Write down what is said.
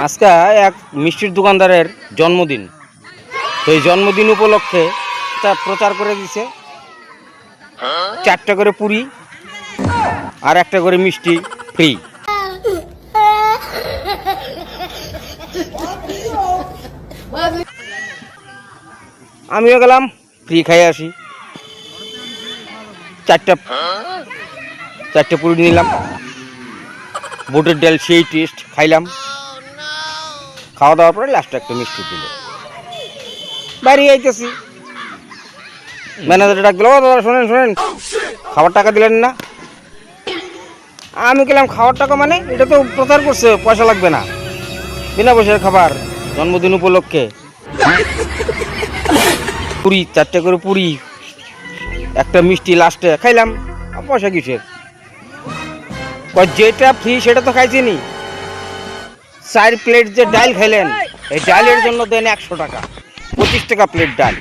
আজকে এক মিষ্টির দোকানদারের জন্মদিন, তো এই জন্মদিন উপলক্ষে তা প্রচার করে দিছে 4টা করে পুরি আর 1টা করে মিষ্টি ফ্রি। আমিও গেলাম ফ্রি খাই আসি। 4টা পুরি নিলাম, বুটের ডাল সেই টেস্ট, খাইলাম। খাওয়া দাওয়ার পরে লাস্টে একটা মিষ্টি দিল। বাড়ি আইতেছি, ম্যানেজার ডাক দিল, ও দাদা শোনেন শোনেন, খাবার টাকা দিলেন না। আমি গেলাম, খাওয়ার টাকা মানে? এটা তো প্রচার করছে পয়সা লাগবে না, বিনা পয়সার খাবার জন্মদিন উপলক্ষে। পুরি 4টা করে পুরি, একটা মিষ্টি লাস্টে খাইলাম, পয়সা কিসের? যেটা ফ্রি সেটা তো খাইছি নি। 4 প্লেট যে ডাল খাইলেন, এই ডালের জন্য দেন 100 টাকা, 25 টাকা প্লেট ডাল।